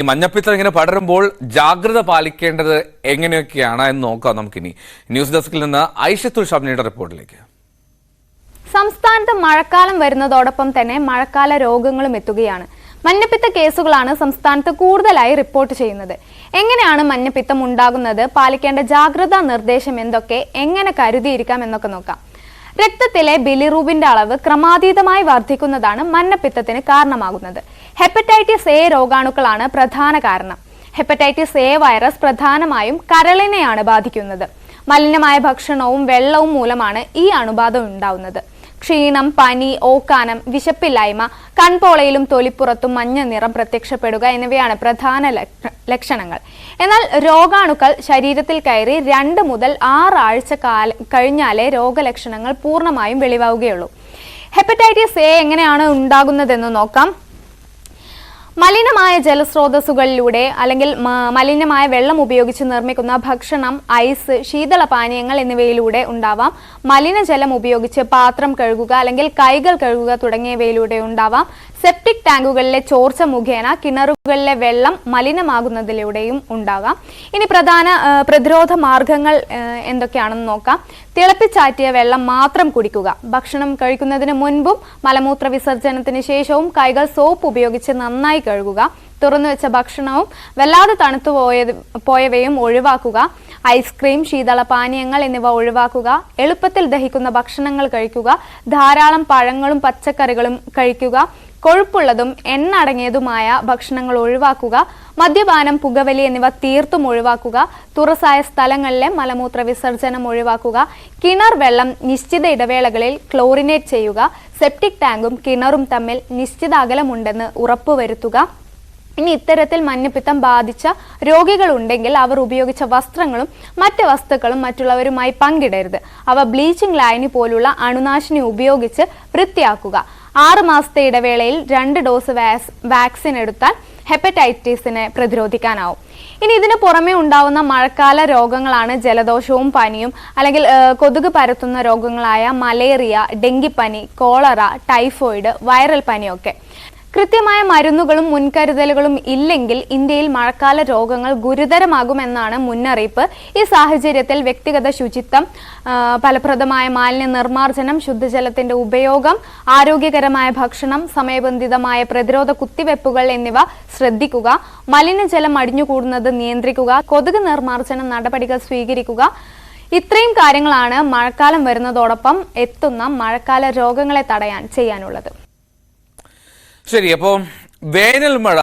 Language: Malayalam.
ഈ മഞ്ഞപ്പിത്തം ഇങ്ങനെ പടരുമ്പോൾ ജാഗ്രത പാലിക്കേണ്ടത് എങ്ങനെയൊക്കെയാണ് എന്ന് നോക്കാം നമുക്കിനി. ന്യൂസ് ഡെസ്കിൽ നിന്ന് ഐഷത്തുൽ ഷബ്നയുടെ റിപ്പോർട്ടിലേക്ക്. സംസ്ഥാനത്ത് മഴക്കാലം വരുന്നതോടൊപ്പം തന്നെ മഴക്കാല രോഗങ്ങളും എത്തുകയാണ്. മഞ്ഞപ്പിത്ത കേസുകളാണ് സംസ്ഥാനത്ത് കൂടുതലായി റിപ്പോർട്ട് ചെയ്യുന്നത്. എങ്ങനെയാണ് മഞ്ഞപ്പിത്തം ഉണ്ടാകുന്നത്, പാലിക്കേണ്ട ജാഗ്രതാ നിർദ്ദേശം എന്തൊക്കെ, എങ്ങനെ കരുതിയിരിക്കാം എന്നൊക്കെ നോക്കാം. രക്തത്തിലെ ബിലിറൂബിന്റെ അളവ് ക്രമാതീതമായി വർദ്ധിക്കുന്നതാണ് മഞ്ഞപ്പിത്തത്തിന് കാരണമാകുന്നത്. ഹെപ്പറ്റൈറ്റിസ് എ രോഗാണുക്കളാണ് പ്രധാന കാരണം. ഹെപ്പറ്റൈറ്റിസ് എ വൈറസ് പ്രധാനമായും കരളിനെയാണ് ബാധിക്കുന്നത്. മലിനമായ ഭക്ഷണവും വെള്ളവും മൂലമാണ് ഈ അണുബാധ ഉണ്ടാവുന്നത്. ക്ഷീണം, പനി, ഓക്കാനം, വിശപ്പില്ലായ്മ, കൺപോളയിലും തൊലിപ്പുറത്തും മഞ്ഞ നിറം പ്രത്യക്ഷപ്പെടുക എന്നിവയാണ് പ്രധാന ലക്ഷണങ്ങൾ. എന്നാൽ രോഗാണുക്കൾ ശരീരത്തിൽ കയറി 2 മുതൽ 6 ആഴ്ച കഴിഞ്ഞാലേ രോഗലക്ഷണങ്ങൾ പൂർണ്ണമായും വെളിവാവുകയുള്ളൂ. ഹെപ്പറ്റൈറ്റിസ് എ എങ്ങനെയാണ് ഉണ്ടാകുന്നതെന്ന് നോക്കാം. മലിനമായ ജലസ്രോതസ്സുകളിലൂടെ അല്ലെങ്കിൽ മലിനമായ വെള്ളം ഉപയോഗിച്ച് നിർമ്മിക്കുന്ന ഭക്ഷണം, ഐസ്, ശീതളപാനീയങ്ങൾ എന്നിവയിലൂടെ ഉണ്ടാവാം. മലിനജലം ഉപയോഗിച്ച് പാത്രം കഴുകുക അല്ലെങ്കിൽ കൈകൾ കഴുകുക തുടങ്ങിയവയിലൂടെ ഉണ്ടാവാം. സെപ്റ്റിക് ടാങ്കുകളിലെ ചോർച്ച മുഖേന കിണറുകളിലെ വെള്ളം മലിനമാകുന്നതിലൂടെയും ഉണ്ടാകാം. ഇനി പ്രധാന പ്രതിരോധ മാർഗങ്ങൾ എന്തൊക്കെയാണെന്ന് നോക്കാം. തിളപ്പിച്ചാറ്റിയ വെള്ളം മാത്രം കുടിക്കുക. ഭക്ഷണം കഴിക്കുന്നതിന് മുൻപും മലമൂത്ര വിസർജനത്തിന് ശേഷവും കൈകൾ സോപ്പ് ഉപയോഗിച്ച് നന്നായി കഴുകുക. തുറന്നു വെച്ച ഭക്ഷണവും വല്ലാതെ തണുത്തു പോയവയും ഒഴിവാക്കുക. ഐസ്ക്രീം, ശീതളപാനീയങ്ങൾ എന്നിവ ഒഴിവാക്കുക. എളുപ്പത്തിൽ ദഹിക്കുന്ന ഭക്ഷണങ്ങൾ കഴിക്കുക. ധാരാളം പഴങ്ങളും പച്ചക്കറികളും കഴിക്കുക. കൊഴുപ്പുള്ളതും എണ്ണ അടങ്ങിയതുമായ ഭക്ഷണങ്ങൾ ഒഴിവാക്കുക. മദ്യപാനം, പുകവലി എന്നിവ തീർത്തും ഒഴിവാക്കുക. തുറസായ സ്ഥലങ്ങളിലെ മലമൂത്ര വിസർജനം ഒഴിവാക്കുക. കിണർ വെള്ളം നിശ്ചിത ഇടവേളകളിൽ ക്ലോറിനേറ്റ് ചെയ്യുക. സെപ്റ്റിക് ടാങ്കും കിണറും തമ്മിൽ നിശ്ചിത അകലമുണ്ടെന്ന് ഉറപ്പുവരുത്തുക. ഇനി ഇത്തരത്തിൽ മഞ്ഞപ്പിത്തം ബാധിച്ച രോഗികൾ ഉണ്ടെങ്കിൽ അവർ ഉപയോഗിച്ച വസ്ത്രങ്ങളും മറ്റ് വസ്തുക്കളും മറ്റുള്ളവരുമായി പങ്കിടരുത്. അവ ബ്ലീച്ചിങ് ലായനി പോലുള്ള അണുനാശിനി ഉപയോഗിച്ച് വൃത്തിയാക്കുക. 6 മാസത്തെ ഇടവേളയിൽ 2 ഡോസ് വാക്സിൻ എടുത്താൽ ഹെപ്പറ്റൈറ്റിസിനെ പ്രതിരോധിക്കാനാവും. ഇനി ഇതിന് പുറമെ ഉണ്ടാവുന്ന മഴക്കാല രോഗങ്ങളാണ് ജലദോഷവും പനിയും അല്ലെങ്കിൽ കൊതുക് പരത്തുന്ന രോഗങ്ങളായ മലേറിയ, ഡെങ്കിപ്പനി, കോളറ, ടൈഫോയിഡ്, വൈറൽ പനിയൊക്കെ. കൃത്യമായ മരുന്നുകളും മുൻകരുതലുകളും ഇല്ലെങ്കിൽ ഇന്ത്യയിൽ മഴക്കാല രോഗങ്ങൾ ഗുരുതരമാകുമെന്നാണ് മുന്നറിയിപ്പ്. ഈ സാഹചര്യത്തിൽ വ്യക്തിഗത ശുചിത്വം, ഫലപ്രദമായ മാലിന്യ നിർമ്മാർജ്ജനം, ശുദ്ധജലത്തിന്റെ ഉപയോഗം, ആരോഗ്യകരമായ ഭക്ഷണം, സമയബന്ധിതമായ പ്രതിരോധ കുത്തിവെപ്പുകൾ എന്നിവ ശ്രദ്ധിക്കുക. മലിനജലം അടിഞ്ഞുകൂടുന്നത് നിയന്ത്രിക്കുക. കൊതുക് നിർമ്മാർജ്ജന നടപടികൾ സ്വീകരിക്കുക. ഇത്രയും കാര്യങ്ങളാണ് മഴക്കാലം വരുന്നതോടൊപ്പം എത്തുന്ന മഴക്കാല രോഗങ്ങളെ തടയാൻ ചെയ്യാനുള്ളത്. ശരി, അപ്പോൾ വേനൽ മഴ